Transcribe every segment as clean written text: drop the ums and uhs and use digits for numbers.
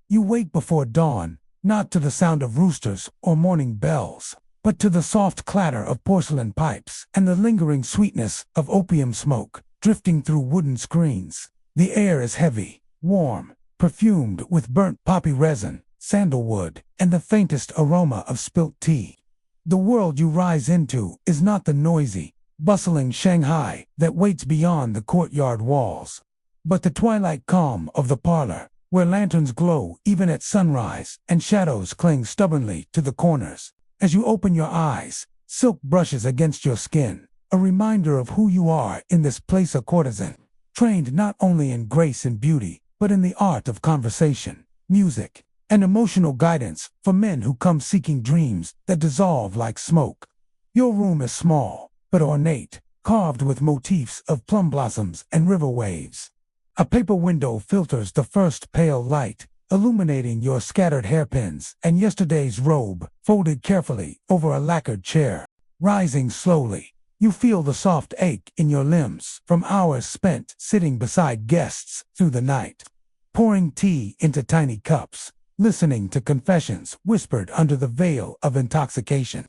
You wake before dawn, not to the sound of roosters or morning bells, but to the soft clatter of porcelain pipes and the lingering sweetness of opium smoke drifting through wooden screens. The air is heavy, warm, perfumed with burnt poppy resin, sandalwood, and the faintest aroma of spilt tea. The world you rise into is not the noisy, bustling Shanghai that waits beyond the courtyard walls, but the twilight calm of the parlor, where lanterns glow even at sunrise and shadows cling stubbornly to the corners. As you open your eyes, silk brushes against your skin, a reminder of who you are in this place, a courtesan, trained not only in grace and beauty, but in the art of conversation, music, and emotional guidance for men who come seeking dreams that dissolve like smoke. Your room is small, but ornate, carved with motifs of plum blossoms and river waves. A paper window filters the first pale light, illuminating your scattered hairpins and yesterday's robe folded carefully over a lacquered chair. Rising slowly, you feel the soft ache in your limbs from hours spent sitting beside guests through the night, pouring tea into tiny cups, listening to confessions whispered under the veil of intoxication.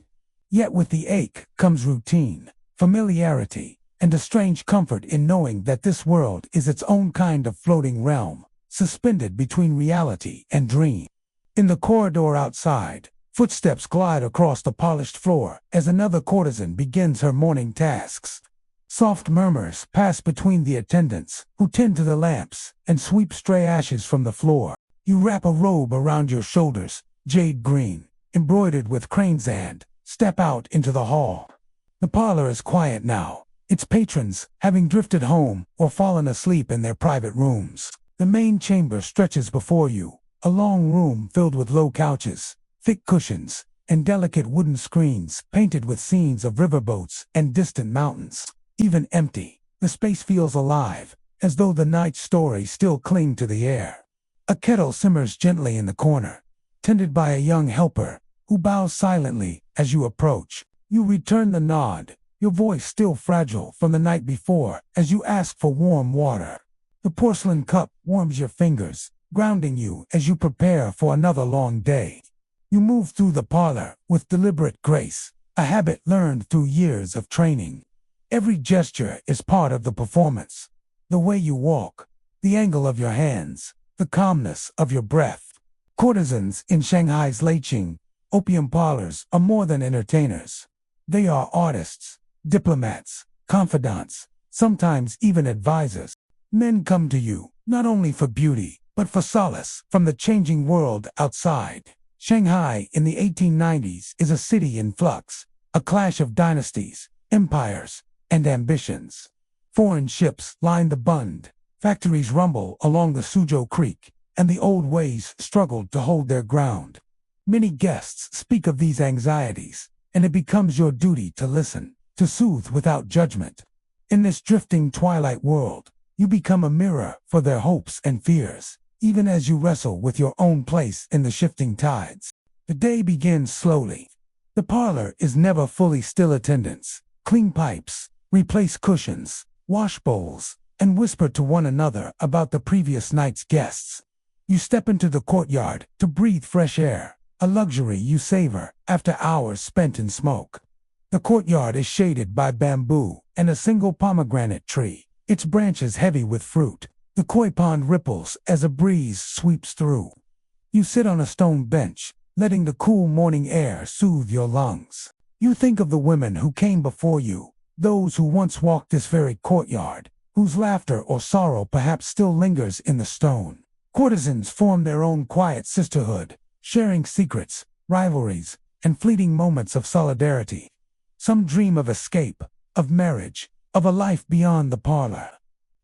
Yet with the ache comes routine, familiarity, and a strange comfort in knowing that this world is its own kind of floating realm, suspended between reality and dream. In the corridor outside, footsteps glide across the polished floor as another courtesan begins her morning tasks. Soft murmurs pass between the attendants, who tend to the lamps and sweep stray ashes from the floor. You wrap a robe around your shoulders, jade green, embroidered with crane's and step out into the hall. The parlor is quiet now, its patrons having drifted home or fallen asleep in their private rooms. The main chamber stretches before you, a long room filled with low couches, thick cushions, and delicate wooden screens painted with scenes of riverboats and distant mountains. Even empty, the space feels alive, as though the night's stories still cling to the air. A kettle simmers gently in the corner, tended by a young helper, who bows silently as you approach. You return the nod, your voice still fragile from the night before, as you ask for warm water. The porcelain cup warms your fingers, grounding you as you prepare for another long day. You move through the parlor with deliberate grace, a habit learned through years of training. Every gesture is part of the performance. The way you walk, the angle of your hands, the calmness of your breath. Courtesans in Shanghai's Leiqing, opium parlors are more than entertainers. They are artists, diplomats, confidants, sometimes even advisors. Men come to you, not only for beauty, but for solace from the changing world outside. Shanghai in the 1890s is a city in flux, a clash of dynasties, empires, and ambitions. Foreign ships line the Bund, factories rumble along the Suzhou Creek, and the old ways struggle to hold their ground. Many guests speak of these anxieties, and it becomes your duty to listen, to soothe without judgment. In this drifting twilight world, you become a mirror for their hopes and fears, even as you wrestle with your own place in the shifting tides. The day begins slowly. The parlor is never fully still. Attendants clean pipes, replace cushions, wash bowls, and whisper to one another about the previous night's guests. You step into the courtyard to breathe fresh air, a luxury you savor after hours spent in smoke. The courtyard is shaded by bamboo and a single pomegranate tree, its branches heavy with fruit. The koi pond ripples as a breeze sweeps through. You sit on a stone bench, letting the cool morning air soothe your lungs. You think of the women who came before you, those who once walked this very courtyard, whose laughter or sorrow perhaps still lingers in the stone. Courtesans form their own quiet sisterhood, sharing secrets, rivalries, and fleeting moments of solidarity. Some dream of escape, of marriage, of a life beyond the parlor.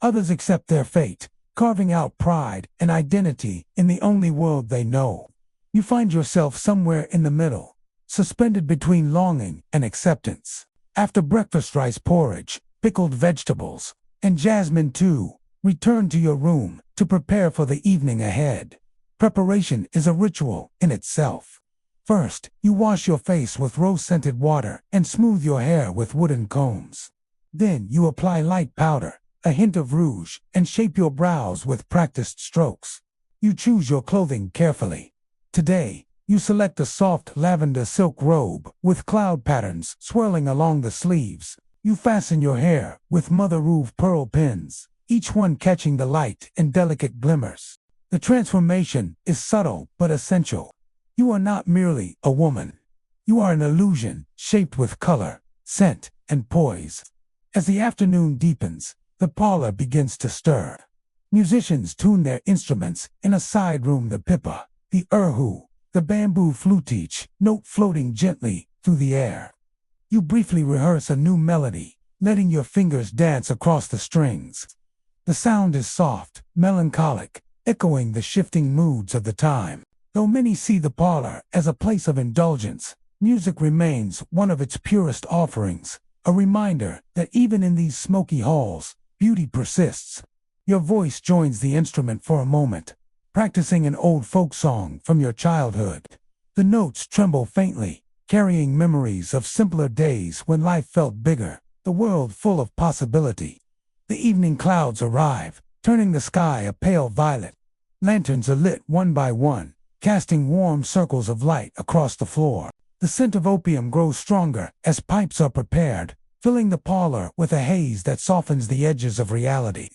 Others accept their fate, carving out pride and identity in the only world they know. You find yourself somewhere in the middle, suspended between longing and acceptance. After breakfast, rice porridge, pickled vegetables, and jasmine too, return to your room to prepare for the evening ahead. Preparation is a ritual in itself. First, you wash your face with rose-scented water and smooth your hair with wooden combs. Then you apply light powder, a hint of rouge, and shape your brows with practiced strokes. You choose your clothing carefully. Today, you select a soft lavender silk robe with cloud patterns swirling along the sleeves. You fasten your hair with mother-of pearl pins, each one catching the light in delicate glimmers. The transformation is subtle but essential. You are not merely a woman. You are an illusion shaped with color, scent, and poise. As the afternoon deepens, the parlor begins to stir. Musicians tune their instruments in a side room, the pipa, the erhu, the bamboo flute, each note floating gently through the air. You briefly rehearse a new melody, letting your fingers dance across the strings. The sound is soft, melancholic, echoing the shifting moods of the time. Though many see the parlor as a place of indulgence, music remains one of its purest offerings, a reminder that even in these smoky halls, beauty persists. Your voice joins the instrument for a moment, practicing an old folk song from your childhood. The notes tremble faintly, carrying memories of simpler days when life felt bigger, the world full of possibility. The evening clouds arrive, turning the sky a pale violet. Lanterns are lit one by one, casting warm circles of light across the floor. The scent of opium grows stronger as pipes are prepared, filling the parlor with a haze that softens the edges of reality.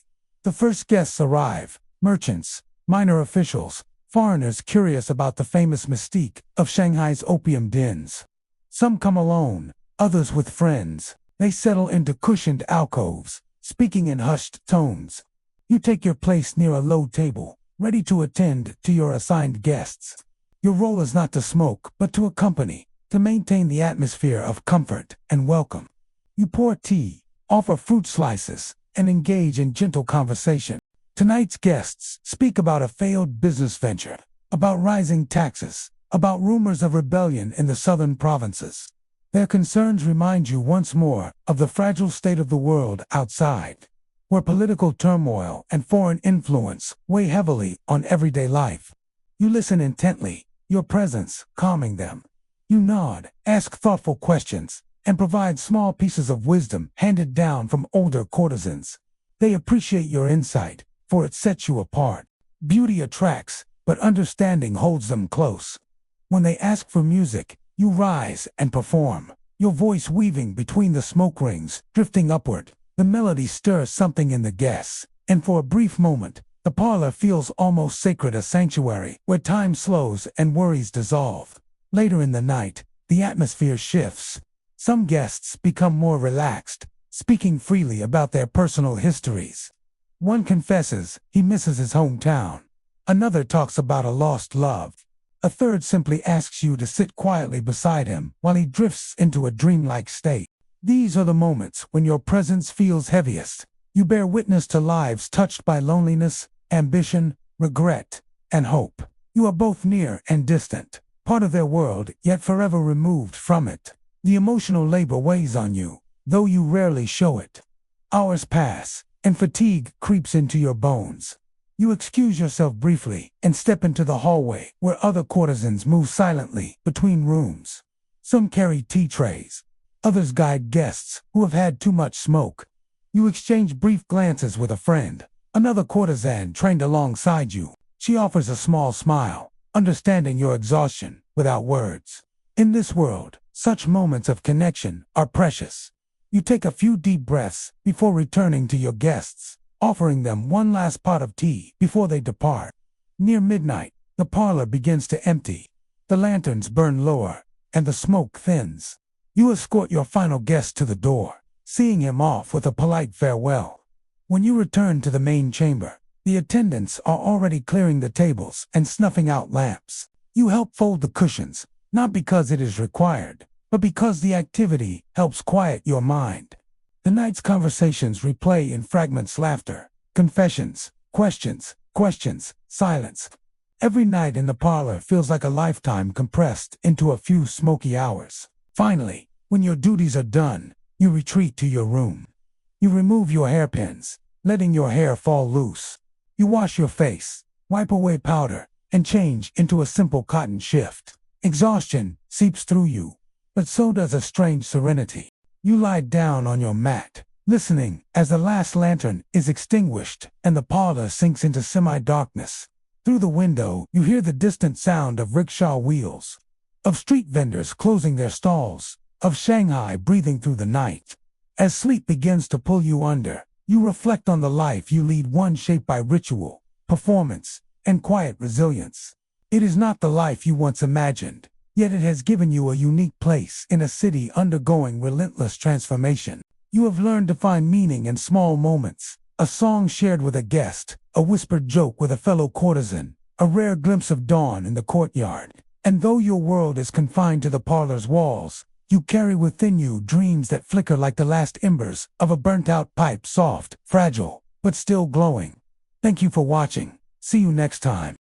The first guests arrive: merchants, minor officials, foreigners curious about the famous mystique of Shanghai's opium dens. Some come alone, others with friends. They settle into cushioned alcoves, speaking in hushed tones. You take your place near a low table, ready to attend to your assigned guests. Your role is not to smoke, but to accompany, to maintain the atmosphere of comfort and welcome. You pour tea, offer fruit slices, and engage in gentle conversation. Tonight's guests speak about a failed business venture, about rising taxes, about rumors of rebellion in the southern provinces. Their concerns remind you once more of the fragile state of the world outside, where political turmoil and foreign influence weigh heavily on everyday life. You listen intently, your presence calming them. You nod, ask thoughtful questions, and provide small pieces of wisdom handed down from older courtesans. They appreciate your insight, for it sets you apart. Beauty attracts, but understanding holds them close. When they ask for music, you rise and perform, your voice weaving between the smoke rings, drifting upward. The melody stirs something in the guests, and for a brief moment, the parlor feels almost sacred, a sanctuary where time slows and worries dissolve. Later in the night, the atmosphere shifts. Some guests become more relaxed, speaking freely about their personal histories. One confesses he misses his hometown. Another talks about a lost love. A third simply asks you to sit quietly beside him while he drifts into a dreamlike state. These are the moments when your presence feels heaviest. You bear witness to lives touched by loneliness, ambition, regret, and hope. You are both near and distant, part of their world, yet forever removed from it. The emotional labor weighs on you, though you rarely show it. Hours pass, and fatigue creeps into your bones. You excuse yourself briefly and step into the hallway where other courtesans move silently between rooms. Some carry tea trays. Others guide guests who have had too much smoke. You exchange brief glances with a friend, another courtesan trained alongside you. She offers a small smile, understanding your exhaustion without words. In this world, such moments of connection are precious. You take a few deep breaths before returning to your guests, offering them one last pot of tea before they depart. Near midnight, the parlor begins to empty. The lanterns burn lower, and the smoke thins. You escort your final guest to the door, seeing him off with a polite farewell. When you return to the main chamber, the attendants are already clearing the tables and snuffing out lamps. You help fold the cushions, not because it is required, but because the activity helps quiet your mind. The night's conversations replay in fragments: laughter, confessions, questions, silence. Every night in the parlor feels like a lifetime compressed into a few smoky hours. Finally, when your duties are done, you retreat to your room. You remove your hairpins, letting your hair fall loose. You wash your face, wipe away powder, and change into a simple cotton shift. Exhaustion seeps through you, but so does a strange serenity. You lie down on your mat, listening as the last lantern is extinguished and the parlor sinks into semi-darkness. Through the window, you hear the distant sound of rickshaw wheels, of street vendors closing their stalls, of Shanghai breathing through the night. As sleep begins to pull you under, you reflect on the life you lead, one shaped by ritual, performance, and quiet resilience. It is not the life you once imagined, yet it has given you a unique place in a city undergoing relentless transformation. You have learned to find meaning in small moments, a song shared with a guest, a whispered joke with a fellow courtesan, a rare glimpse of dawn in the courtyard. And though your world is confined to the parlor's walls, you carry within you dreams that flicker like the last embers of a burnt-out pipe, soft, fragile, but still glowing. Thank you for watching. See you next time.